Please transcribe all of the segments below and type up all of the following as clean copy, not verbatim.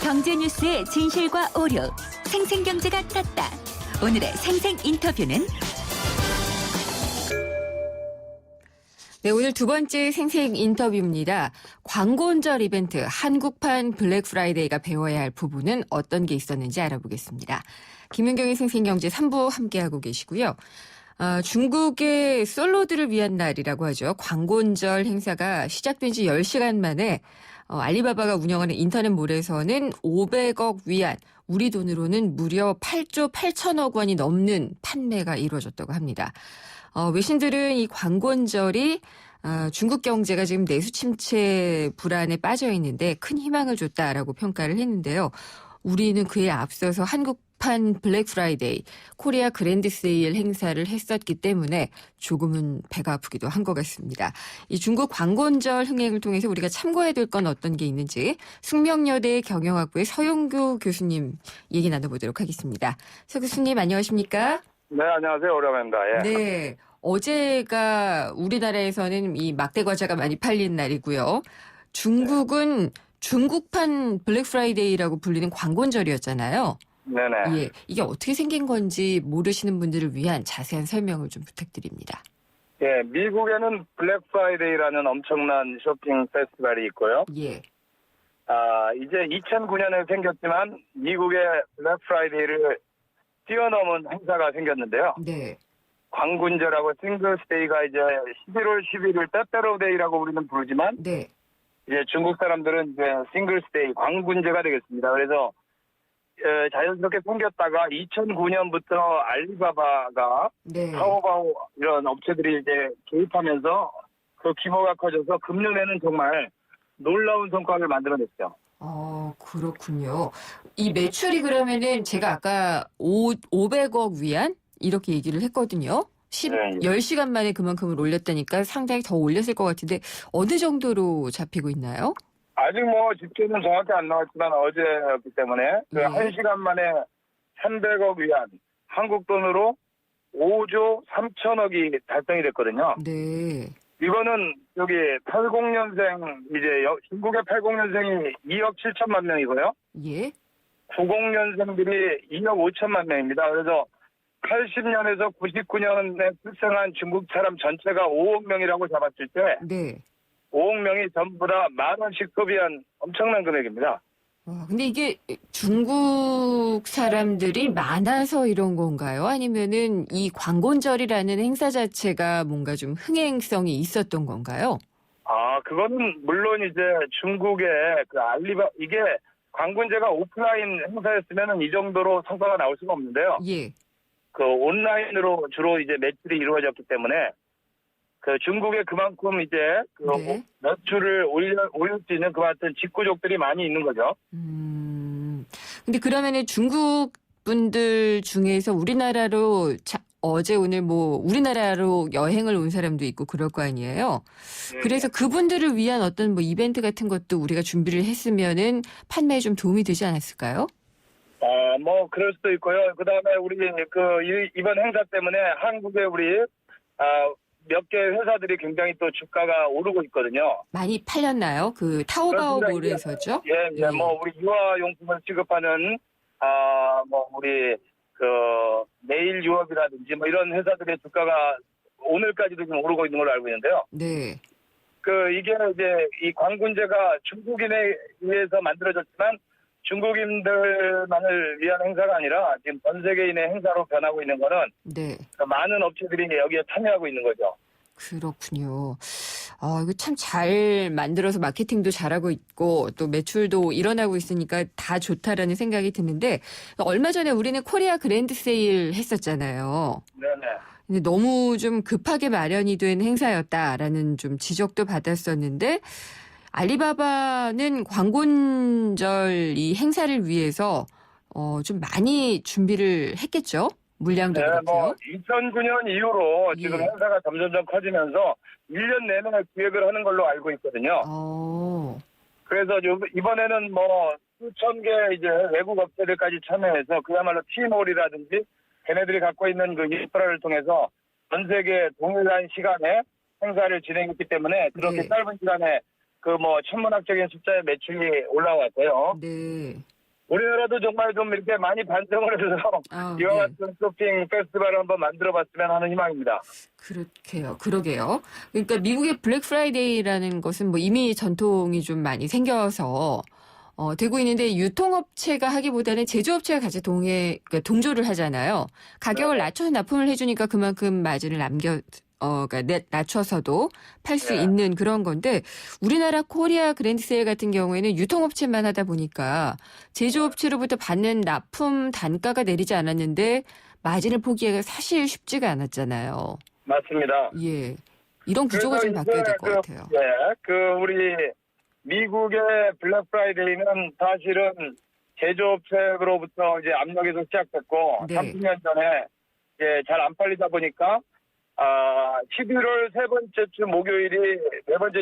경제 뉴스의 진실과 오류, 생생경제가 떴다. 오늘의 생생 인터뷰는 네, 오늘 두 번째 생생 인터뷰입니다. 광고운절 이벤트 한국판 블랙 프라이데이가 배워야 할 부분은 어떤 게 있었는지 알아보겠습니다. 김윤경의 생생경제 3부 함께하고 계시고요. 중국의 솔로들을 위한 날이라고 하죠. 광고운절 행사가 시작된 지 10시간 만에 알리바바가 운영하는 인터넷몰에서는 500억 위안, 우리 돈으로는 무려 8조 8천억 원이 넘는 판매가 이루어졌다고 합니다. 외신들은 이 광고운절이 중국 경제가 지금 내수 침체 불안에 빠져 있는데 큰 희망을 줬다라고 평가를 했는데요. 우리는 그에 앞서서 한국판 블랙 프라이데이, 코리아 그랜드 세일 행사를 했었기 때문에 조금은 배가 아프기도 한 것 같습니다. 이 중국 광고운절 흥행을 통해서 우리가 참고해야 될 건 어떤 게 있는지 숙명여대 경영학부의 서용규 교수님 얘기 나눠보도록 하겠습니다. 서 교수님 안녕하십니까? 네, 안녕하세요. 오랜만입니다. 예. 네. 어제가 우리나라에서는 이 막대 과자가 많이 팔린 날이고요. 중국은 중국판 블랙 프라이데이라고 불리는 광고운절이었잖아요. 네네. 예. 이게 어떻게 생긴 건지 모르시는 분들을 위한 자세한 설명을 좀 부탁드립니다. 예, 미국에는 블랙 프라이데이라는 엄청난 쇼핑 페스티벌이 있고요. 예. 이제 2009년에 생겼지만 미국의 블랙 프라이데이를 뛰어넘은 행사가 생겼는데요. 네. 광군제라고 싱글스데이가 이제 11월 11일 빼빼로데이라고 우리는 부르지만 네. 이제 중국 사람들은 이제 싱글스데이 광군제가 되겠습니다. 그래서 자연스럽게 생겼다가 2009년부터 알리바바가 네. 타오바오 이런 업체들이 이제 개입하면서 그 규모가 커져서 금년에는 정말 놀라운 성과를 만들어냈죠. 그렇군요. 이 매출이 그러면은 제가 아까 500억 위안? 이렇게 얘기를 했거든요. 네. 10시간 만에 그만큼을 올렸다니까 상당히 더 올렸을 것 같은데 어느 정도로 잡히고 있나요? 아직 뭐 집계는 정확히 안 나왔지만 어제였기 때문에 그 네. 1시간 만에 300억 위안, 한국 돈으로 5조 3천억이 달성이 됐거든요. 네. 이거는 여기 80년생 이제 중국의 80년생이 2억 7천만 명이고요. 예. 90년생들이 2억 5천만 명입니다. 그래서 80년에서 99년에 출생한 중국 사람 전체가 5억 명이라고 잡았을 때 네. 5억 명이 전부 다 10,000원씩 소비한 엄청난 금액입니다. 근데 이게 중국 사람들이 많아서 이런 건가요? 아니면은 이 광고운절이라는 행사 자체가 뭔가 좀 흥행성이 있었던 건가요? 그거는 물론 이제 중국의 이게 광군제가 오프라인 행사였으면 이 정도로 성과가 나올 수가 없는데요. 예. 그 온라인으로 주로 이제 매출이 이루어졌기 때문에 그 중국에 그만큼 이제 그 네. 매출을 올릴 수 있는 그 같은 직구족들이 많이 있는 거죠. 근데 그러면은 중국 분들 중에서 우리나라로 어제 오늘 뭐 우리나라로 여행을 온 사람도 있고 그럴 거 아니에요. 네. 그래서 그분들을 위한 어떤 뭐 이벤트 같은 것도 우리가 준비를 했으면은 판매에 좀 도움이 되지 않았을까요? 뭐 그럴 수도 있고요. 그다음에 우리 이번 행사 때문에 한국에 우리 몇 개 회사들이 굉장히 또 주가가 오르고 있거든요. 많이 팔렸나요? 그 타오바오 그렇습니다. 몰에서죠? 예. 뭐 우리 유아용품을 취급하는 뭐 우리 그 네일 유업이라든지 뭐 이런 회사들의 주가가 오늘까지도 좀 오르고 있는 걸로 알고 있는데요. 네. 이게 이제 이 광군제가 중국인에 의해서 만들어졌지만 중국인들만을 위한 행사가 아니라 지금 전 세계인의 행사로 변하고 있는 거는 네. 많은 업체들이 여기에 참여하고 있는 거죠. 그렇군요. 이거 참 잘 만들어서 마케팅도 잘하고 있고 또 매출도 일어나고 있으니까 다 좋다라는 생각이 드는데 얼마 전에 우리는 코리아 그랜드 세일 했었잖아요. 네네. 근데 너무 좀 급하게 마련이 된 행사였다라는 좀 지적도 받았었는데 알리바바는 광고운절 이 행사를 위해서 좀 많이 준비를 했겠죠? 물량도 네, 그렇고요. 2009년 이후로 지금 예. 행사가 점점점 커지면서 1년 내내 기획을 하는 걸로 알고 있거든요. 그래서 이번에는 뭐 수천 개 이제 외국 업체들까지 참여해서 그야말로 티몰이라든지 걔네들이 갖고 있는 그 인프라를 통해서 전 세계 동일한 시간에 행사를 진행했기 때문에 그렇게 네. 짧은 시간에 그 뭐 천문학적인 숫자의 매출이 올라왔고요. 네. 우리나라도 정말 좀 이렇게 많이 반성을 해서 이와 네. 같은 쇼핑 페스티벌을 한번 만들어봤으면 하는 희망입니다. 그러게요. 그러니까 미국의 블랙 프라이데이라는 것은 뭐 이미 전통이 좀 많이 생겨서 되고 있는데 유통업체가 하기보다는 제조업체가 같이 그러니까 동조를 하잖아요. 가격을 네. 낮춰서 납품을 해주니까 그만큼 마진을 그러니까 낮춰서도 팔 수 네. 있는 그런 건데 우리나라 코리아 그랜드세일 같은 경우에는 유통업체만 하다 보니까 제조업체로부터 받는 납품 단가가 내리지 않았는데 마진을 포기하기가 사실 쉽지가 않았잖아요. 맞습니다. 예. 이런 구조가 좀 바뀌어야 될 것 같아요. 우리 미국의 블랙 프라이데이는 사실은 제조업체로부터 이제 압력에서 시작됐고, 네. 30년 전에 이제 잘 안 팔리다 보니까, 11월 네 번째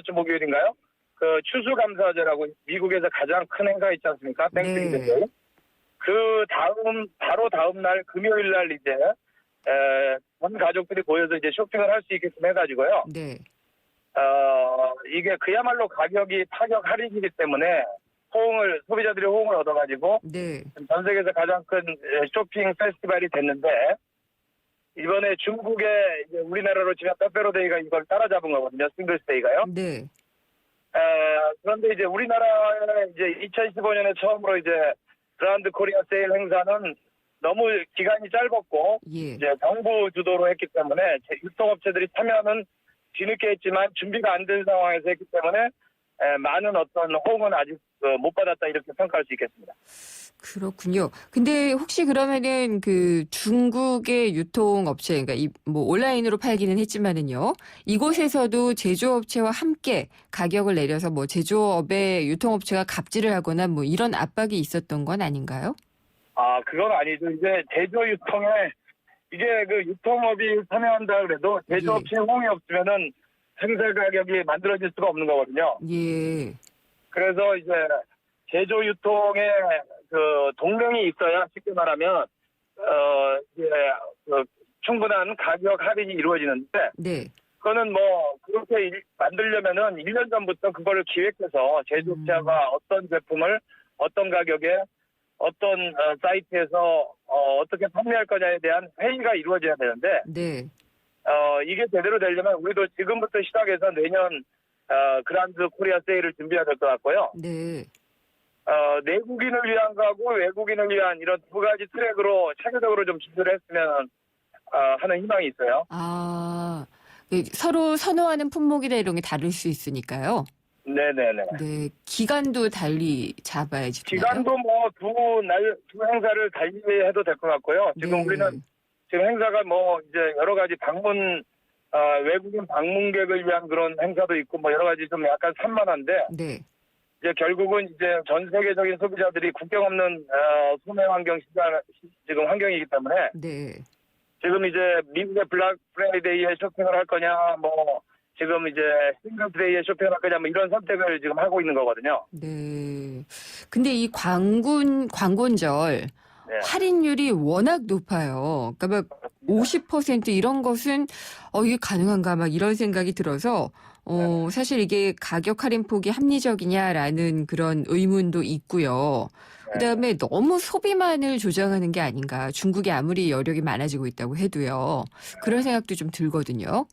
주 목요일인가요? 그 추수감사제라고 미국에서 가장 큰 행사 있지 않습니까? 땡스기브데이. 바로 다음 날 금요일 날 이제, 전 가족들이 모여서 이제 쇼핑을 할 수 있게끔 해가지고요. 네. 이게 그야말로 가격이 파격 할인이기 때문에 소비자들이 호응을 얻어가지고 네. 전 세계에서 가장 큰 쇼핑 페스티벌이 됐는데 이번에 중국에 이제 우리나라로 치면 빼빼로데이가 이걸 따라잡은 거거든요. 싱글스데이가요. 네. 그런데 이제 우리나라에 이제 2015년에 처음으로 이제 그란드 코리아 세일 행사는 너무 기간이 짧았고 예. 이제 정부 주도로 했기 때문에 유통업체들이 참여는 뒤늦게 했지만 준비가 안 된 상황에서 했기 때문에 많은 어떤 호응은 아직 못 받았다 이렇게 평가할 수 있겠습니다. 그렇군요. 근데 혹시 그러면은 그 중국의 유통업체, 그러니까 뭐 온라인으로 팔기는 했지만은요, 이곳에서도 제조업체와 함께 가격을 내려서 뭐 제조업의 유통업체가 갑질을 하거나 뭐 이런 압박이 있었던 건 아닌가요? 그건 아니죠. 이제 제조 유통에 이게 그 유통업이 참여한다 그래도 제조업체 호응이 없으면은 행사 가격이 만들어질 수가 없는 거거든요. 예. 그래서 이제 제조 유통에 그 동맹이 있어야 쉽게 말하면 이제 충분한 가격 할인이 이루어지는데 네. 그거는 뭐 그렇게 만들려면은 1년 전부터 그거를 기획해서 제조업체가 어떤 제품을 어떤 가격에 어떤 사이트에서 어떻게 판매할 거냐에 대한 회의가 이루어져야 되는데 네. 이게 제대로 되려면 우리도 지금부터 시작해서 내년 그란드 코리아 세일을 준비해야 될 것 같고요. 네. 내국인을 위한 거하고 외국인을 위한 이런 두 가지 트랙으로 체계적으로 좀 준비를 했으면 하는 희망이 있어요. 서로 선호하는 품목이나 이런 게 다를 수 있으니까요. 네네네. 네. 기간도 달리 잡아야지. 기간도 뭐 두 행사를 달리 해도 될 것 같고요. 지금 네. 우리는 지금 행사가 뭐 이제 여러 가지 외국인 방문객을 위한 그런 행사도 있고 뭐 여러 가지 좀 약간 산만한데 네. 이제 결국은 이제 전 세계적인 소비자들이 국경 없는 소매 환경 지금 환경이기 때문에 네. 지금 이제 미국의 블랙 프라이데이에 쇼핑을 할 거냐 뭐 지금 이제 싱글데이에 쇼핑을 할 거냐 뭐 이런 선택을 지금 하고 있는 거거든요. 네. 근데 이 광군절 네. 할인율이 워낙 높아요. 그러니까 막 50% 이런 것은 이게 가능한가 막 이런 생각이 들어서 사실 이게 가격 할인 폭이 합리적이냐라는 그런 의문도 있고요. 그다음에 너무 소비만을 조장하는 게 아닌가. 중국이 아무리 여력이 많아지고 있다고 해도요. 그런 생각도 좀 들거든요.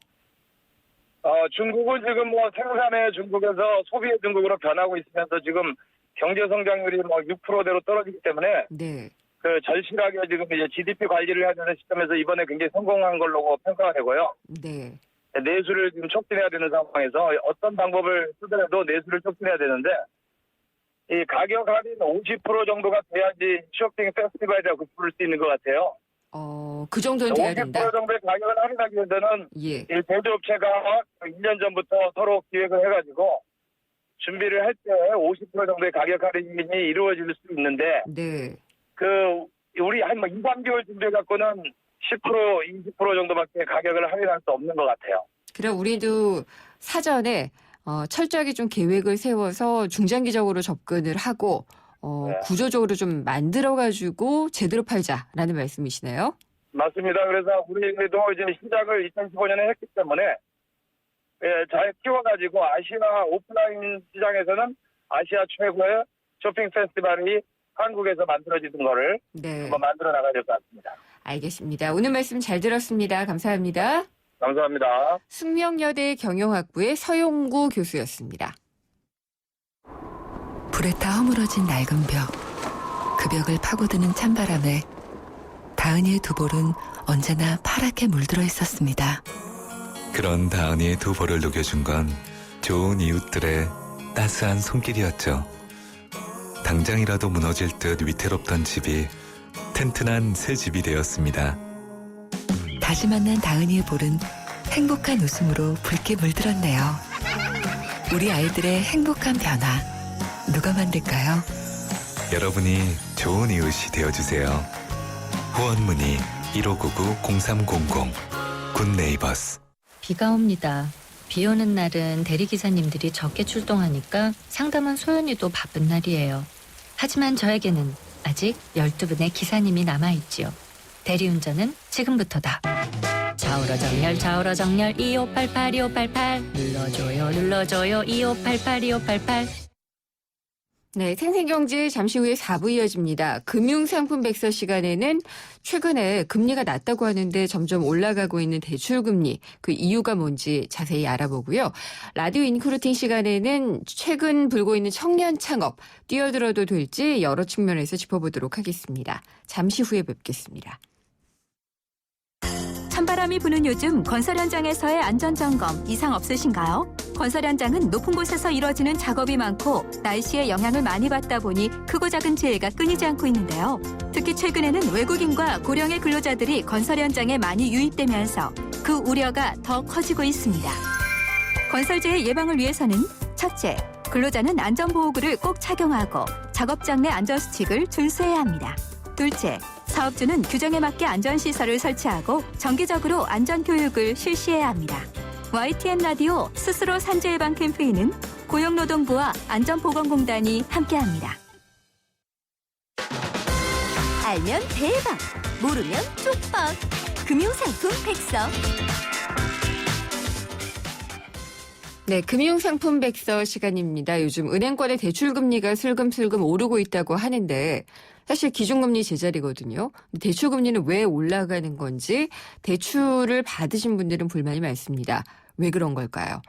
중국은 지금 뭐 생산의 중국에서 소비의 중국으로 변하고 있으면서 지금 경제 성장률이 뭐 6%대로 떨어지기 때문에 네. 그 절실하게 지금 이제 GDP 관리를 해야 되는 시점에서 이번에 굉장히 성공한 걸로 평가가 되고요. 네. 내수를 지금 촉진해야 되는 상황에서 어떤 방법을 쓰더라도 내수를 촉진해야 되는데 이 가격 할인 50% 정도가 돼야지 쇼핑 페스티벌이라고 부를 수 있는 것 같아요. 그 정도는 돼야 된다. 50% 정도의 가격을 할인하기 위해서는 예. 이 제조업체가 1년 전부터 서로 기획을 해가지고 준비를 할 때 50% 정도의 가격 할인이 이루어질 수 있는데 네. 우리 한 2, 3개월 준비해갖고는 10%, 20% 정도밖에 가격을 할인할 수 없는 것 같아요. 그럼 우리도 사전에 철저하게 좀 계획을 세워서 중장기적으로 접근을 하고 네. 구조적으로 좀 만들어가지고 제대로 팔자라는 말씀이시네요. 맞습니다. 그래서 우리도 이제 시작을 2015년에 했기 때문에 잘 키워가지고 아시아 오프라인 시장에서는 아시아 최고의 쇼핑 페스티벌이 한국에서 만들어지던 거를 네. 한번 만들어 나가야 될 것 같습니다. 알겠습니다. 오늘 말씀 잘 들었습니다. 감사합니다. 감사합니다. 숙명여대 경영학부의 서용구 교수였습니다. 불에 타 허물어진 낡은 벽. 그 벽을 파고드는 찬바람에 다은이의 두 볼은 언제나 파랗게 물들어 있었습니다. 그런 다은이의 두 볼을 녹여준 건 좋은 이웃들의 따스한 손길이었죠. 당장이라도 무너질 듯 위태롭던 집이 튼튼한 새 집이 되었습니다. 다시 만난 다은이의 볼은 행복한 웃음으로 붉게 물들었네요. 우리 아이들의 행복한 변화, 누가 만들까요? 여러분이 좋은 이웃이 되어주세요. 후원문의 1599-0300 굿네이버스. 비가 옵니다. 비 오는 날은 대리기사님들이 적게 출동하니까 상담원 소연이도 바쁜 날이에요. 하지만 저에게는 아직 12분의 기사님이 남아있지요. 대리운전은 지금부터다. 좌우로 정렬 2588 눌러줘요 2588. 네, 생생경제 잠시 후에 4부 이어집니다. 금융상품 백서 시간에는 최근에 금리가 낮다고 하는데 점점 올라가고 있는 대출금리, 그 이유가 뭔지 자세히 알아보고요. 라디오 인크루팅 시간에는 최근 불고 있는 청년 창업, 뛰어들어도 될지 여러 측면에서 짚어보도록 하겠습니다. 잠시 후에 뵙겠습니다. 찬바람이 부는 요즘 건설 현장에서의 안전점검 이상 없으신가요? 건설 현장은 높은 곳에서 이뤄지는 작업이 많고 날씨의 영향을 많이 받다 보니 크고 작은 재해가 끊이지 않고 있는데요. 특히 최근에는 외국인과 고령의 근로자들이 건설 현장에 많이 유입되면서 그 우려가 더 커지고 있습니다. 건설 재해 예방을 위해서는 첫째, 근로자는 안전보호구를 꼭 착용하고 작업장 내 안전수칙을 준수해야 합니다. 둘째, 사업주는 규정에 맞게 안전시설을 설치하고 정기적으로 안전교육을 실시해야 합니다. YTN 라디오 스스로 산재 예방 캠페인은 고용노동부와 안전보건공단이 함께합니다. 알면 대박, 모르면 쪽박. 금융상품 백서. 네, 금융상품 백서 시간입니다. 요즘 은행권의 대출금리가 슬금슬금 오르고 있다고 하는데 사실 기준금리 제자리거든요. 대출금리는 왜 올라가는 건지 대출을 받으신 분들은 불만이 많습니다. 왜 그런 걸까요?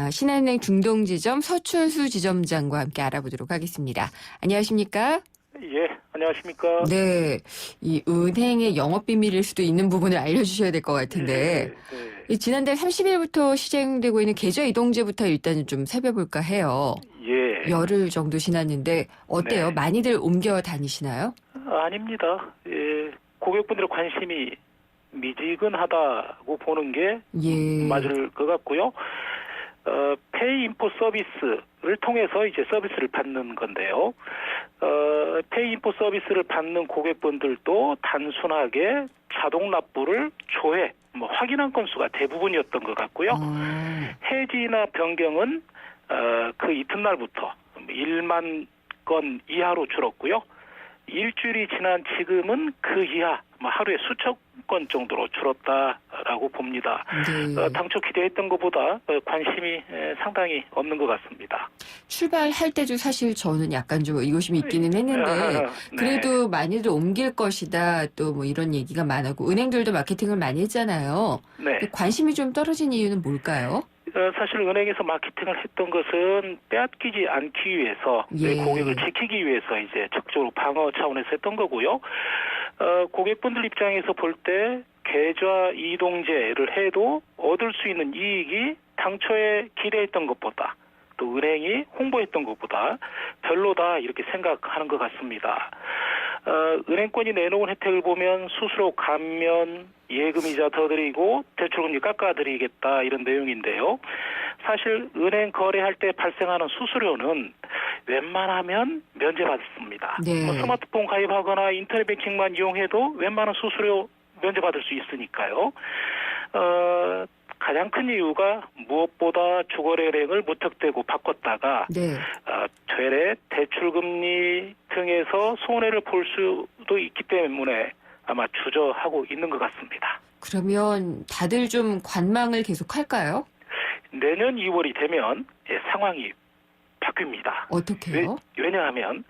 신한은행 중동지점 서춘수 지점장과 함께 알아보도록 하겠습니다. 안녕하십니까? 예, 안녕하십니까? 네, 이 은행의 영업비밀일 수도 있는 부분을 알려주셔야 될 것 같은데 이 지난달 30일부터 시행되고 있는 계좌 이동제부터 일단 좀 살펴볼까 해요. 예. 열흘 정도 지났는데 어때요? 네. 많이들 옮겨 다니시나요? 아닙니다. 예, 고객분들의 관심이 미지근하다고 보는 게 예. 맞을 것 같고요. 페이인포 서비스를 통해서 이제 서비스를 받는 건데요. 페이인포 서비스를 받는 고객분들도 단순하게 자동 납부를 조회, 확인한 건수가 대부분이었던 것 같고요. 해지나 변경은 그 이튿날부터 1만 건 이하로 줄었고요. 일주일이 지난 지금은 그 이하 하루에 수천 건 정도로 줄었다라고 봅니다. 네. 당초 기대했던 것보다 관심이 상당히 없는 것 같습니다. 출발할 때도 사실 저는 약간 좀 의구심이 있기는 했는데 네. 그래도 많이들 옮길 것이다 또 뭐 이런 얘기가 많았고 은행들도 마케팅을 많이 했잖아요. 네. 관심이 좀 떨어진 이유는 뭘까요? 사실 은행에서 마케팅을 했던 것은 빼앗기지 않기 위해서 예. 고객을 지키기 위해서 이제 적극적으로 방어 차원에서 했던 거고요. 고객분들 입장에서 볼 때 계좌 이동제를 해도 얻을 수 있는 이익이 당초에 기대했던 것보다 또 은행이 홍보했던 것보다 별로다 이렇게 생각하는 것 같습니다. 은행권이 내놓은 혜택을 보면 수수료 감면, 예금이자 더 드리고 대출금리 깎아드리겠다 이런 내용인데요. 사실 은행 거래할 때 발생하는 수수료는 웬만하면 면제받습니다. 네. 스마트폰 가입하거나 인터넷 뱅킹만 이용해도 웬만한 수수료 면제받을 수 있으니까요. 가장 큰 이유가 무엇보다 주거래은행을 무턱대고 바꿨다가 네. 되레 대출금리 등에서 손해를 볼 수도 있기 때문에 아마 주저하고 있는 것 같습니다. 그러면 다들 좀 관망을 계속할까요? 내년 2월이 되면 상황이 바뀝니다. 어떻게요? 왜냐하면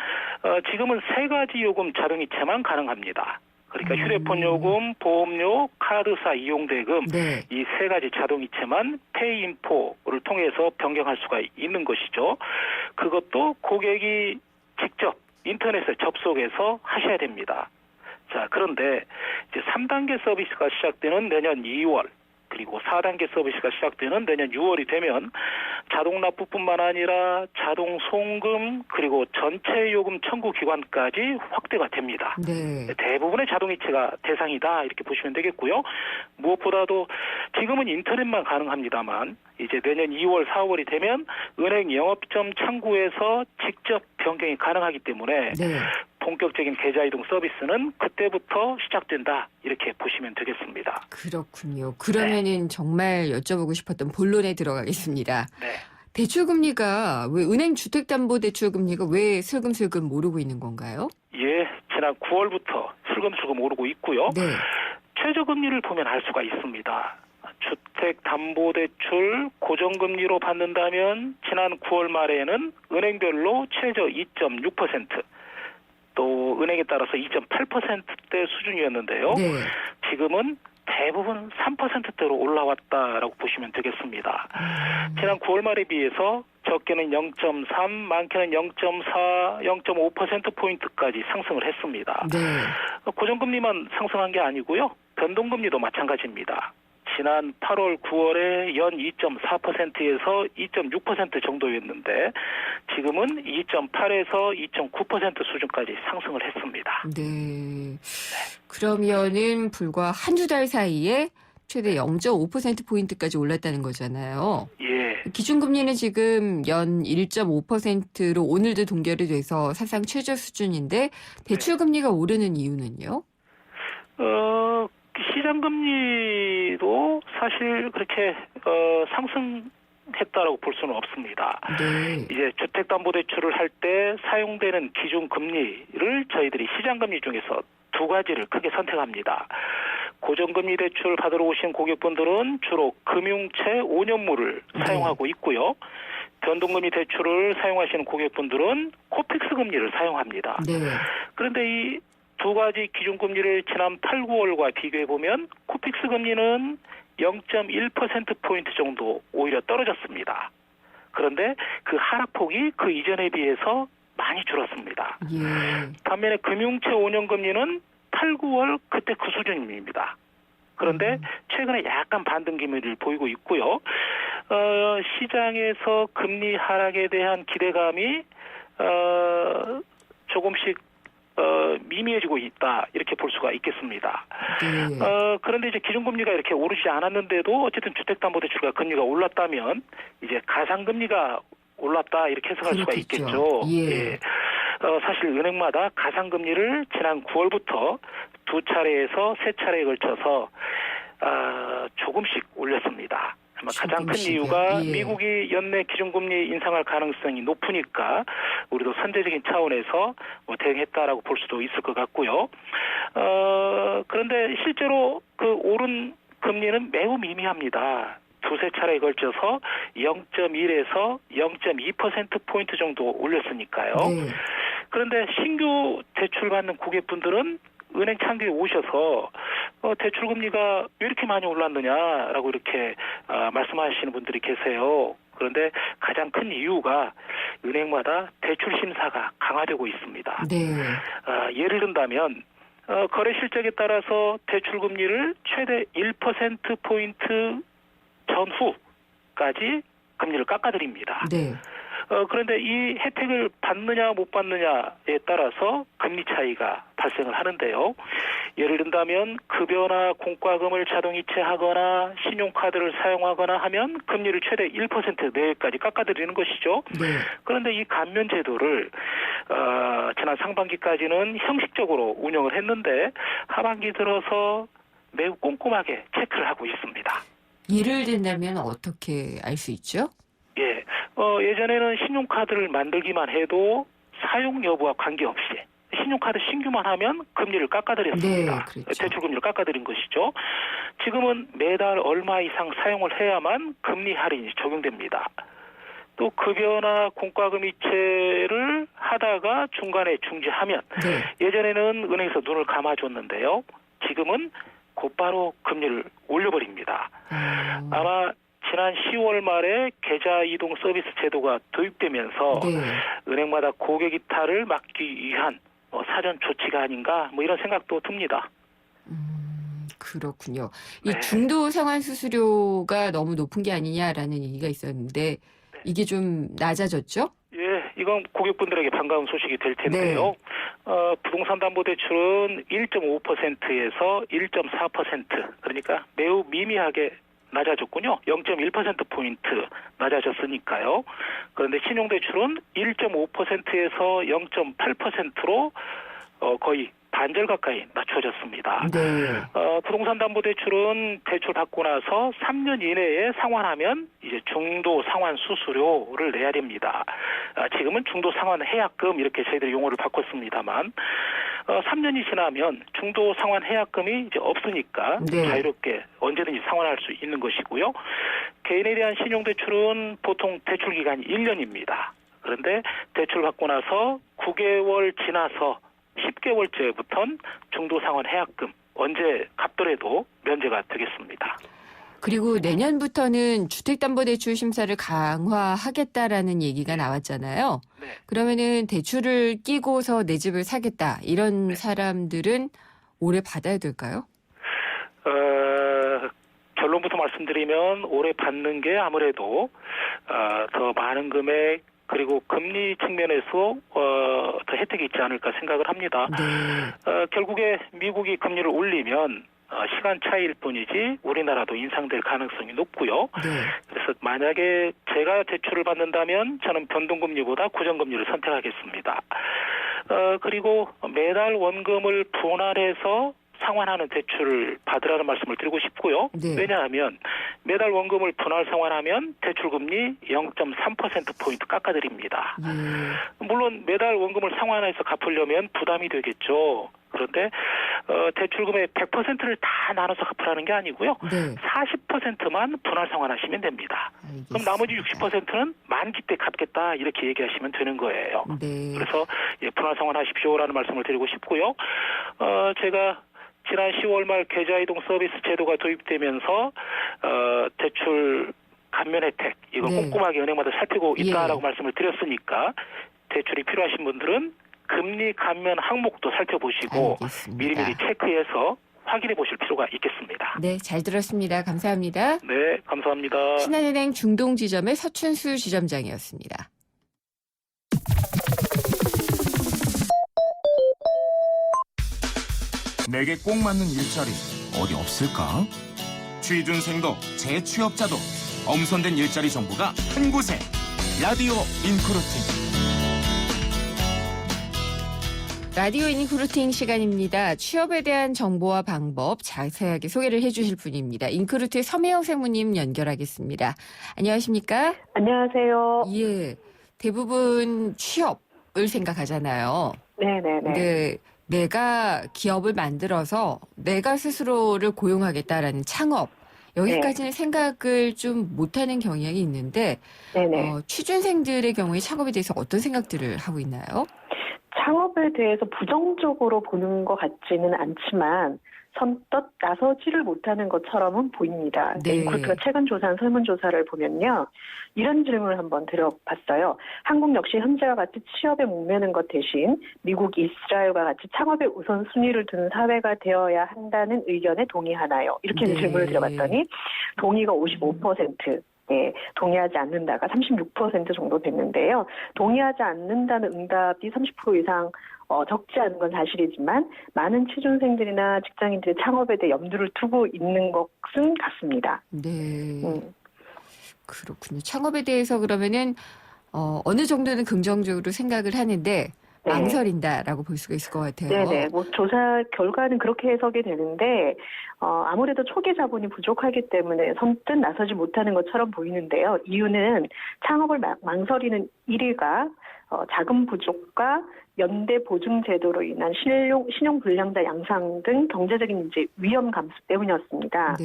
지금은 세 가지 요금 자동이체만 가능합니다. 그러니까 휴대폰 요금, 보험료, 카드사 이용대금 네. 이 세 가지 자동이체만 페이인포를 통해서 변경할 수가 있는 것이죠. 그것도 고객이 직접 인터넷에 접속해서 하셔야 됩니다. 자, 그런데 이제 3단계 서비스가 시작되는 내년 2월 그리고 4단계 서비스가 시작되는 내년 6월이 되면 자동 납부뿐만 아니라 자동 송금 그리고 전체 요금 청구 기관까지 확대가 됩니다. 네. 대부분의 자동이체가 대상이다 이렇게 보시면 되겠고요. 무엇보다도 지금은 인터넷만 가능합니다만 이제 내년 2월, 4월이 되면 은행 영업점 창구에서 직접 변경이 가능하기 때문에 네. 본격적인 계좌 이동 서비스는 그때부터 시작된다 이렇게 보시면 되겠습니다. 그렇군요. 그러면은 정말 여쭤보고 싶었던 본론에 들어가겠습니다. 네. 대출금리가 왜 은행 주택담보대출금리가 왜 슬금슬금 오르고 있는 건가요? 예, 지난 9월부터 슬금슬금 오르고 있고요. 네. 최저금리를 보면 알 수가 있습니다. 주택담보대출 고정금리로 받는다면 지난 9월 말에는 은행별로 최저 2.6%, 또 은행에 따라서 2.8%대 수준이었는데요. 네. 지금은 대부분 3%대로 올라왔다라고 보시면 되겠습니다. 지난 9월 말에 비해서 적게는 0.3, 많게는 0.4, 0.5%포인트까지 상승을 했습니다. 네. 고정금리만 상승한 게 아니고요. 변동금리도 마찬가지입니다. 지난 8월, 9월에 연 2.4%에서 2.6% 정도였는데 지금은 2.8에서 2.9% 수준까지 상승을 했습니다. 네. 그러면은 불과 한두 달 사이에 최대 0.5%포인트까지 올랐다는 거잖아요. 예. 기준금리는 지금 연 1.5%로 오늘도 동결이 돼서 사상 최저 수준인데 대출금리가 오르는 이유는요? 시장금리도 사실 그렇게 상승했다라고 볼 수는 없습니다. 네. 이제 주택담보대출을 할 때 사용되는 기준금리를 저희들이 시장금리 중에서 두 가지를 크게 선택합니다. 고정금리 대출 받으러 오신 고객분들은 주로 금융채 5년물을 사용하고 있고요. 변동금리 대출을 사용하시는 고객분들은 코픽스 금리를 사용합니다. 네. 그런데 이 두 가지 기준금리를 지난 8, 9월과 비교해보면 코픽스 금리는 0.1%포인트 정도 오히려 떨어졌습니다. 그런데 그 하락폭이 그 이전에 비해서 많이 줄었습니다. 예. 반면에 금융채 5년 금리는 8, 9월 그때 그 수준입니다. 그런데 최근에 약간 반등 기미를 보이고 있고요. 시장에서 금리 하락에 대한 기대감이 조금씩 미미해지고 있다 이렇게 볼 수가 있겠습니다. 네. 그런데 이제 기준금리가 이렇게 오르지 않았는데도 어쨌든 주택담보대출가 금리가 올랐다면 이제 가상금리가 올랐다 이렇게 해석할 수가 그렇겠죠. 있겠죠. 예. 예. 사실 은행마다 가상금리를 지난 9월부터 두 차례에서 세 차례에 걸쳐서 조금씩 올렸습니다. 아마 가장 큰 조금씩이요. 이유가 예. 미국이 연내 기준금리 인상할 가능성이 높으니까 우리도 선제적인 차원에서 대응했다라고 볼 수도 있을 것 같고요. 그런데 실제로 그 오른 금리는 매우 미미합니다. 두세 차례에 걸쳐서 0.1에서 0.2%포인트 정도 올렸으니까요. 네. 그런데 신규 대출 받는 고객분들은 은행 창구에 오셔서 대출금리가 왜 이렇게 많이 올랐느냐라고 이렇게 말씀하시는 분들이 계세요. 그런데 가장 큰 이유가 은행마다 대출 심사가 강화되고 있습니다. 네. 예를 든다면 거래 실적에 따라서 대출금리를 최대 1%포인트 전후까지 금리를 깎아드립니다. 네. 그런데 이 혜택을 받느냐 못 받느냐에 따라서 금리 차이가 발생을 하는데요. 예를 든다면 급여나 공과금을 자동이체하거나 신용카드를 사용하거나 하면 금리를 최대 1% 내외까지 깎아드리는 것이죠. 네. 그런데 이 감면 제도를 지난 상반기까지는 형식적으로 운영을 했는데 하반기 들어서 매우 꼼꼼하게 체크를 하고 있습니다. 예를 든다면 어떻게 알 수 있죠? 예, 예전에는 신용카드를 만들기만 해도 사용 여부와 관계없이 신용카드 신규만 하면 금리를 깎아드렸습니다. 네, 그렇죠. 대출금리를 깎아드린 것이죠. 지금은 매달 얼마 이상 사용을 해야만 금리 할인이 적용됩니다. 또 급여나 공과금 이체를 하다가 중간에 중지하면 예전에는 은행에서 눈을 감아줬는데요. 지금은 곧바로 금리를 올려버립니다. 아마 지난 10월 말에 계좌 이동 서비스 제도가 도입되면서 은행마다 고객 이탈을 막기 위한 사전 조치가 아닌가 이런 생각도 듭니다. 그렇군요. 이 중도 상환 수수료가 너무 높은 게 아니냐라는 얘기가 있었는데 이게 좀 낮아졌죠? 예, 이건 고객분들에게 반가운 소식이 될 텐데요. 부동산 담보 대출은 1.5%에서 1.4%, 그러니까 매우 미미하게 낮아졌군요. 0.1%포인트 낮아졌으니까요. 그런데 신용대출은 1.5%에서 0.8%로 거의 반절 가까이 낮춰졌습니다. 부동산 담보 대출은 대출 받고 나서 3년 이내에 상환하면 이제 중도 상환 수수료를 내야 됩니다. 지금은 중도 상환 해약금 이렇게 저희들이 용어를 바꿨습니다만 3년이 지나면 중도 상환 해약금이 이제 없으니까 자유롭게 언제든지 상환할 수 있는 것이고요. 개인에 대한 신용대출은 보통 대출 기간이 1년입니다. 그런데 대출 받고 나서 9개월 지나서 10개월째부터는 중도 상환 해약금 언제 갚더라도 면제가 되겠습니다. 그리고 내년부터는 주택담보대출 심사를 강화하겠다라는 얘기가 나왔잖아요. 그러면은 대출을 끼고서 내 집을 사겠다 이런 사람들은 올해 받아야 될까요? 결론부터 말씀드리면 올해 받는 게 아무래도 더 많은 금액 그리고 금리 측면에서 더 혜택이 있지 않을까 생각을 합니다. 결국에 미국이 금리를 올리면 시간 차이일 뿐이지 우리나라도 인상될 가능성이 높고요. 그래서 만약에 제가 대출을 받는다면 저는 변동금리보다 고정금리를 선택하겠습니다. 그리고 매달 원금을 분할해서 상환하는 대출을 받으라는 말씀을 드리고 싶고요. 왜냐하면 매달 원금을 분할 상환하면 대출금리 0.3%포인트 깎아드립니다. 물론 매달 원금을 상환해서 갚으려면 부담이 되겠죠. 그런데 대출금의 100%를 다 나눠서 갚으라는 게 아니고요. 40%만 분할 상환하시면 됩니다. 그럼 나머지 60%는 만기 때 갚겠다 이렇게 얘기하시면 되는 거예요. 그래서 분할 상환하십시오라는 말씀을 드리고 싶고요. 제가 지난 10월 말 계좌이동 서비스 제도가 도입되면서 대출 감면 혜택 이걸 꼼꼼하게 은행마다 살피고 있다라고 말씀을 드렸으니까 대출이 필요하신 분들은 금리 감면 항목도 살펴보시고 미리미리 체크해서 확인해 보실 필요가 있겠습니다. 네, 잘 들었습니다. 감사합니다. 네, 감사합니다. 신한은행 중동지점의 서춘수 지점장이었습니다. 내게 꼭 맞는 일자리 어디 없을까? 취준생도 재취업자도 엄선된 일자리 정보가 한 곳에 라디오 인크루팅. 라디오 인크루팅 시간입니다. 취업에 대한 정보와 방법 자세하게 소개를 해주실 분입니다. 인크루트의 서매영 생무님 연결하겠습니다. 안녕하십니까? 안녕하세요. 예, 대부분 취업을 생각하잖아요. 네네네. 근데 내가 기업을 만들어서 내가 스스로를 고용하겠다라는 창업, 여기까지는 생각을 좀 못하는 경향이 있는데 취준생들의 경우에 창업에 대해서 어떤 생각들을 하고 있나요? 창업에 대해서 부정적으로 보는 것 같지는 않지만 선뜻 나서지를 못하는 것처럼은 보입니다. 인크루트가 최근 조사한 설문조사를 보면요. 이런 질문을 한번 드려봤어요. 한국 역시 현재와 같이 취업에 목매는 것 대신 미국, 이스라엘과 같이 창업에 우선순위를 두는 사회가 되어야 한다는 의견에 동의하나요? 이렇게 질문을 드려봤더니 동의가 55%. 동의하지 않는다가 36% 정도 됐는데요. 동의하지 않는다는 응답이 30% 이상 적지 않은 건 사실이지만 많은 취준생들이나 직장인들이 창업에 대해 염두를 두고 있는 것은 같습니다. 그렇군요. 창업에 대해서 그러면은 어느 정도는 긍정적으로 생각을 하는데 망설인다라고 볼 수가 있을 것 같아요. 네네. 조사 결과는 그렇게 해석이 되는데 아무래도 초기 자본이 부족하기 때문에 선뜻 나서지 못하는 것처럼 보이는데요. 이유는 창업을 망설이는 1위가 자금 부족과 연대 보증 제도로 인한 신용 불량자 양상 등 경제적인 이제 위험 감소 때문이었습니다.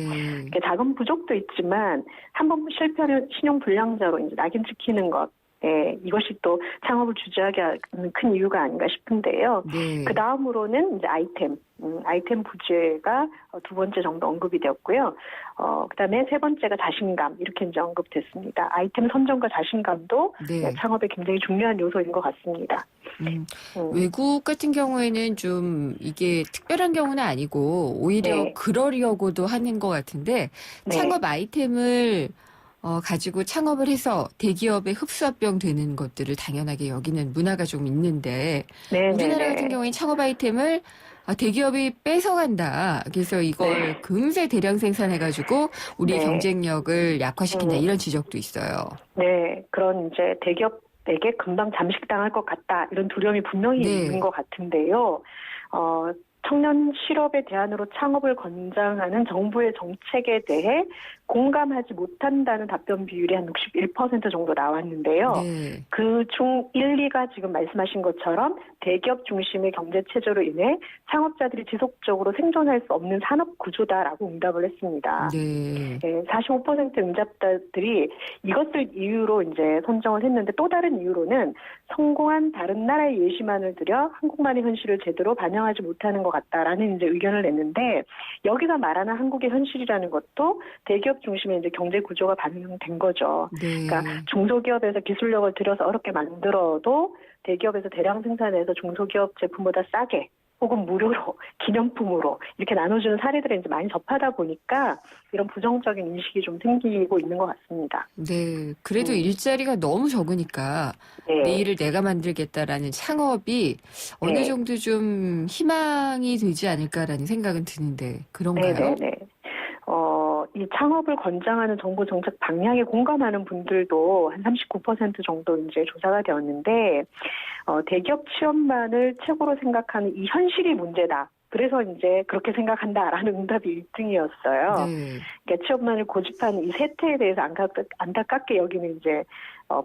자금 부족도 있지만 한번 실패하면 신용 불량자로 이제 낙인 찍히는 것. 예, 이것이 또 창업을 주저하게 하는 큰 이유가 아닌가 싶은데요. 네. 그 다음으로는 이제 아이템 부재가 두 번째 정도 언급이 되었고요. 그 다음에 세 번째가 자신감, 이렇게 이제 언급됐습니다. 아이템 선정과 자신감도 네. 창업에 굉장히 중요한 요소인 것 같습니다. 외국 같은 경우에는 좀 이게 특별한 경우는 아니고 오히려 네. 그러려고도 하는 것 같은데 네. 창업 아이템을 가지고 창업을 해서 대기업에 흡수합병 되는 것들을 당연하게 여기는 문화가 좀 있는데 네, 우리나라 네, 같은 네. 경우에 창업 아이템을 대기업이 뺏어간다. 그래서 이걸 금세 대량 생산해가지고 우리 네. 경쟁력을 약화시킨다. 이런 지적도 있어요. 네, 그런 이제 대기업에게 금방 잠식당할 것 같다, 이런 두려움이 분명히 네. 있는 것 같은데요. 청년 실업의 대안으로 창업을 권장하는 정부의 정책에 대해 공감하지 못한다는 답변 비율이 한 61% 정도 나왔는데요. 네. 그중 1, 2가 지금 말씀하신 것처럼 대기업 중심의 경제 체제로 인해 창업자들이 지속적으로 생존할 수 없는 산업 구조다라고 응답을 했습니다. 네. 45% 응답자들이 이것을 이유로 이제 선정을 했는데, 또 다른 이유로는 성공한 다른 나라의 예시만을 들여 한국만의 현실을 제대로 반영하지 못하는 것 같다라는 이제 의견을 냈는데, 여기가 말하는 한국의 현실이라는 것도 대기업 중심의 이제 경제 구조가 반영된 거죠. 네. 그러니까 중소기업에서 기술력을 들여서 어렵게 만들어도 대기업에서 대량 생산해서 중소기업 제품보다 싸게 혹은 무료로, 기념품으로 이렇게 나눠주는 사례들을 이제 많이 접하다 보니까 이런 부정적인 인식이 좀 생기고 있는 것 같습니다. 네. 그래도 일자리가 너무 적으니까 네. 내일을 내가 만들겠다라는 창업이 어느 네. 정도 좀 희망이 되지 않을까라는 생각은 드는데 그런가요? 네네네. 이 창업을 권장하는 정부 정책 방향에 공감하는 분들도 한 39% 정도 이제 조사가 되었는데, 대기업 취업만을 최고로 생각하는 이 현실이 문제다. 그래서 이제 그렇게 생각한다라는 응답이 1등이었어요. 네. 그러니까 취업만을 고집하는 이 세태에 대해서 안타깝게 여기는 이제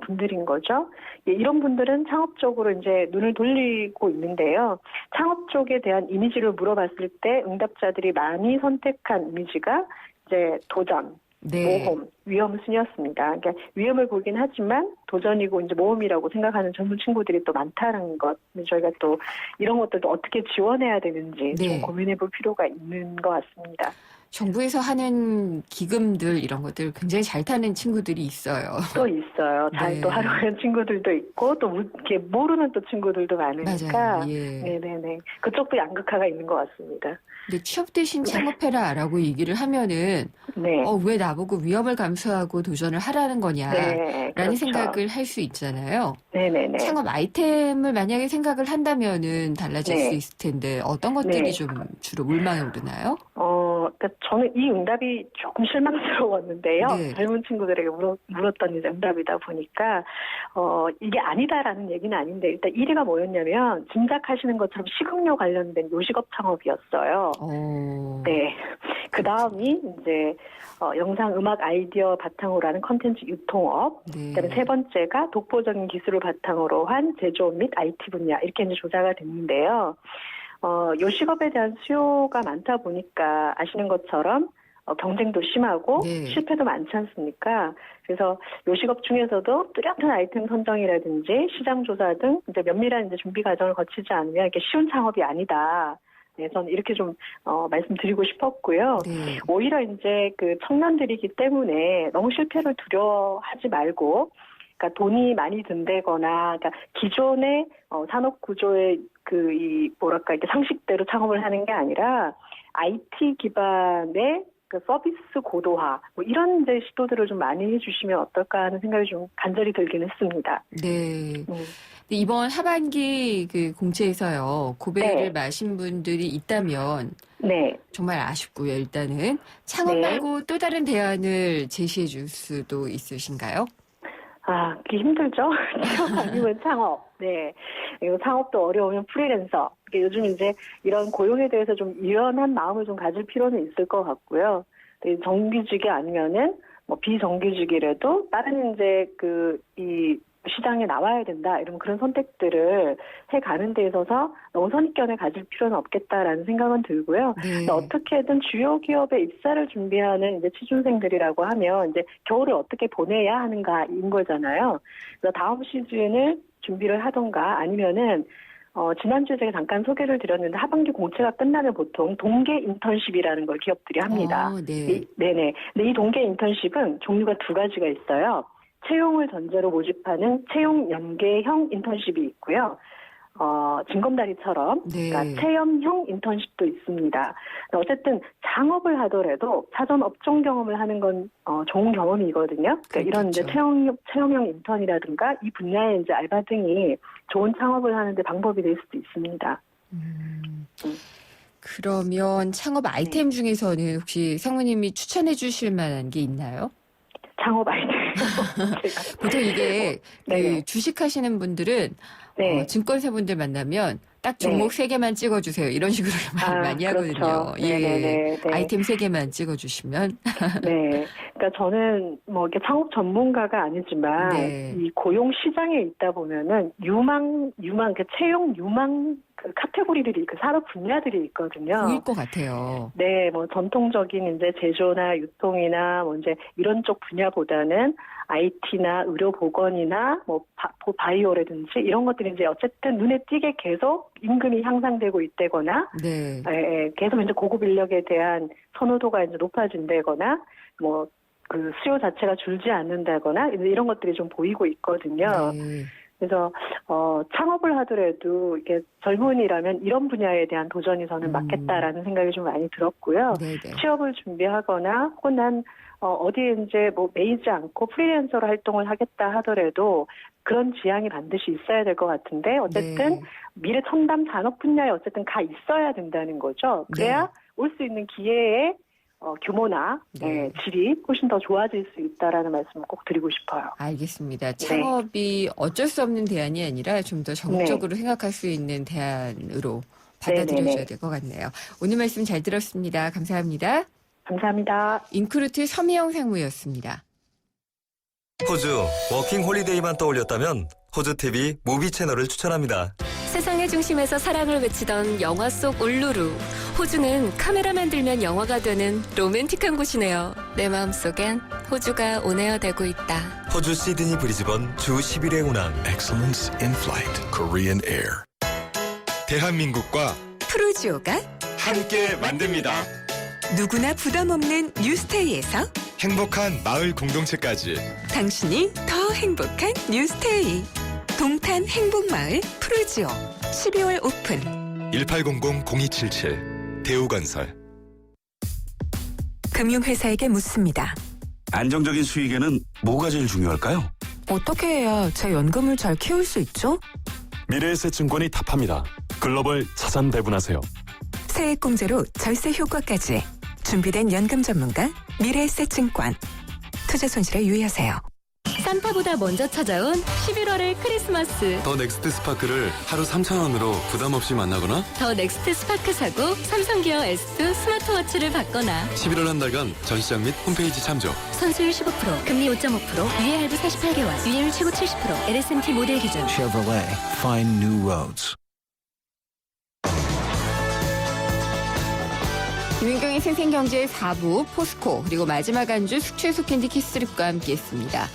분들인 거죠. 예, 이런 분들은 창업 쪽으로 이제 눈을 돌리고 있는데요. 창업 쪽에 대한 이미지를 물어봤을 때 응답자들이 많이 선택한 이미지가 이제 도전, 네. 모험, 위험 순이었습니다. 그러니까 위험을 보긴 하지만 도전이고 이제 모험이라고 생각하는 젊은 친구들이 또 많다는 것. 저희가 또 이런 것들도 어떻게 지원해야 되는지 네. 좀 고민해 볼 필요가 있는 것 같습니다. 정부에서 하는 기금들 이런 것들 굉장히 잘 타는 친구들이 있어요. 또 있어요. 잘 네. 또 활용하는 친구들도 있고 또 이렇게 모르는 또 친구들도 많으니까. 맞아요. 예. 네네네. 그쪽도 양극화가 있는 것 같습니다. 근데 취업 대신 창업해라라고 얘기를 하면은 네. 왜 나보고 위험을 감수하고 도전을 하라는 거냐라는 네, 그렇죠. 생각을 할 수 있잖아요. 네네네. 창업 아이템을 만약에 생각을 한다면은 달라질 네. 수 있을 텐데 어떤 것들이 네. 좀 주로 물망에 오르나요? 그러니까 저는 이 응답이 조금 실망스러웠는데요. 네. 젊은 친구들에게 물었던 이제 응답이다 보니까, 이게 아니다라는 얘기는 아닌데, 일단 1위가 뭐였냐면, 짐작하시는 것처럼 식음료 관련된 요식업 창업이었어요. 네. 그 다음이 이제, 영상 음악 아이디어 바탕으로 하는 컨텐츠 유통업. 네. 그다음에 세 번째가 독보적인 기술을 바탕으로 한 제조업 및 IT 분야. 이렇게 이제 조사가 됐는데요. 요식업에 대한 수요가 많다 보니까 아시는 것처럼 경쟁도 심하고 네. 실패도 많지 않습니까? 그래서 요식업 중에서도 뚜렷한 아이템 선정이라든지 시장 조사 등 이제 면밀한 이제 준비 과정을 거치지 않으면 이렇게 쉬운 창업이 아니다. 네, 저는 이렇게 좀 말씀드리고 싶었고요. 네. 오히려 이제 그 청년들이기 때문에 너무 실패를 두려워하지 말고, 그러니까 돈이 많이 든다거나, 그러니까 기존의 산업 구조의 이렇게 상식대로 창업을 하는 게 아니라 IT 기반의 그 서비스 고도화, 이런 이제 시도들을 좀 많이 해주시면 어떨까 하는 생각이 좀 간절히 들긴 했습니다. 네. 이번 하반기 그 공채에서요, 고배를 네. 마신 분들이 있다면 네. 정말 아쉽고요, 일단은. 창업 네. 말고 또 다른 대안을 제시해 줄 수도 있으신가요? 그게 힘들죠? 취업 아니면 창업. 네. 이거 창업도 어려우면 프리랜서. 요즘 이제 이런 고용에 대해서 좀 유연한 마음을 좀 가질 필요는 있을 것 같고요. 정규직이 아니면은 비정규직이라도 다른 이제 시장에 나와야 된다 이런 그런 선택들을 해가는 데 있어서 너무 선입견을 가질 필요는 없겠다라는 생각은 들고요. 네. 어떻게든 주요 기업에 입사를 준비하는 이제 취준생들이라고 하면 이제 겨울을 어떻게 보내야 하는가인 거잖아요. 그래서 다음 시즌을 준비를 하던가 아니면은 지난주에 제가 잠깐 소개를 드렸는데 하반기 공채가 끝나면 보통 동계 인턴십이라는 걸 기업들이 합니다. 네. 네네. 근데 이 동계 인턴십은 종류가 두 가지가 있어요. 채용을 전제로 모집하는 채용 연계형 인턴십이 있고요. 징검다리처럼 네. 그러니까 체험형 인턴십도 있습니다. 어쨌든 창업을 하더라도 사전 업종 경험을 하는 건 좋은 경험이거든요. 그러니까 이런 이제 체험형 인턴이라든가 이 분야의 이제 알바 등이 좋은 창업을 하는데 방법이 될 수도 있습니다. 그러면 창업 아이템 중에서는 혹시 상무님이 추천해 주실 만한 게 있나요? 창업 아이템. 보통 이게 그 주식하시는 분들은 네. 증권사분들 만나면 딱 종목 3개만 찍어주세요. 이런 식으로 많이 하거든요. 그렇죠. 예, 네. 아이템 3개만 찍어주시면. 네. 그러니까 저는 뭐 이렇게 창업 전문가가 아니지만 네. 이 고용 시장에 있다 보면은 유망 그 채용 유망 그 카테고리들이 그 산업 분야들이 있거든요. 보일 것 같아요. 네, 뭐 전통적인 이제 제조나 유통이나 뭐 이제 이런 쪽 분야보다는 IT나 의료보건이나 뭐 바이오라든지 이런 것들이 이제 어쨌든 눈에 띄게 계속 임금이 향상되고 있다거나, 네. 계속 이제 고급 인력에 대한 선호도가 이제 높아진다거나, 뭐 그 수요 자체가 줄지 않는다거나 이런 것들이 좀 보이고 있거든요. 네. 그래서 창업을 하더라도 이게 젊은이라면 이런 분야에 대한 도전이 저는 맞겠다라는 생각이 좀 많이 들었고요. 네네. 취업을 준비하거나 혹은 난 어디에 이제 뭐 매이지 않고 프리랜서로 활동을 하겠다 하더라도 그런 지향이 반드시 있어야 될 것 같은데 어쨌든 네. 미래 첨단 산업 분야에 어쨌든 가 있어야 된다는 거죠. 그래야 올 수 있는 기회의 규모나 질이 훨씬 더 좋아질 수 있다라는 말씀을 꼭 드리고 싶어요. 알겠습니다. 창업이 어쩔 수 없는 대안이 아니라 좀 더 적극적으로 생각할 수 있는 대안으로 받아들여줘야 될 것 같네요. 오늘 말씀 잘 들었습니다. 감사합니다. 감사합니다. 인크루트 서미영 상무였습니다. 호주 워킹 홀리데이만 떠올렸다면 호주TV 무비 채널을 추천합니다. 세상의 중심에서 사랑을 외치던 영화 속 울루루. 호주는 카메라만 들면 영화가 되는 로맨틱한 곳이네요. 내 마음속엔 호주가 온에어되고 있다. 호주 시드니 브리즈번 주 10일의 운항. Excellence in Flight, Korean Air. 대한민국과 프루지오가 함께 만듭니다. 누구나 부담 없는 뉴스테이에서 행복한 마을 공동체까지. 당신이 더 행복한 뉴스테이. 동탄 행복마을 프루지오 12월 오픈. 1800-0277 대우건설. 금융회사에게 묻습니다. 안정적인 수익에는 뭐가 제일 중요할까요? 어떻게 해야 제 연금을 잘 키울 수 있죠? 미래에셋증권이 답합니다. 글로벌 자산 배분하세요. 세액공제로 절세 효과까지 준비된 연금 전문가 미래에셋증권. 투자 손실에 유의하세요. 산타보다 먼저 찾아온 11월의 크리스마스. 더 넥스트 스파크를 하루 3,000원으로 부담 없이 만나거나 더 넥스트 스파크 사고 삼성 기어 S2 스마트워치를 받거나 11월 한 달간 전시장 및 홈페이지 참조. 선수율 15%, 금리 5.5%, 유예 할부 48개월, 유예율 최고 70%, LSMT 모델 기준. Chevrolet, find new roads. 김윤경의 생생경제 4부 포스코 그리고 마지막 안주 숙취해소 캔디 키스립과 함께했습니다.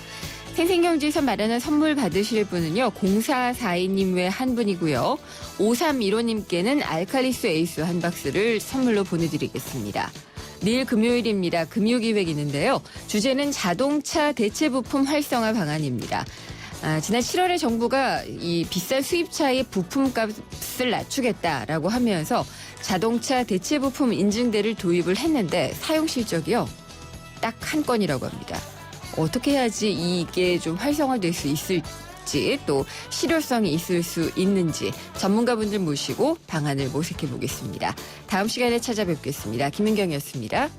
생생경제에서 마련한 선물 받으실 분은요. 0442님 외 한 분이고요. 5315님께는 알칼리수 에이스 한 박스를 선물로 보내드리겠습니다. 내일 금요일입니다. 금요기획 있는데요. 주제는 자동차 대체 부품 활성화 방안입니다. 지난 7월에 정부가 이 비싼 수입차의 부품값을 낮추겠다라고 하면서 자동차 대체 부품 인증대를 도입을 했는데 사용 실적이요. 딱 한 건이라고 합니다. 어떻게 해야지 이게 좀 활성화될 수 있을지 또 실효성이 있을 수 있는지 전문가분들 모시고 방안을 모색해 보겠습니다. 다음 시간에 찾아뵙겠습니다. 김은경이었습니다.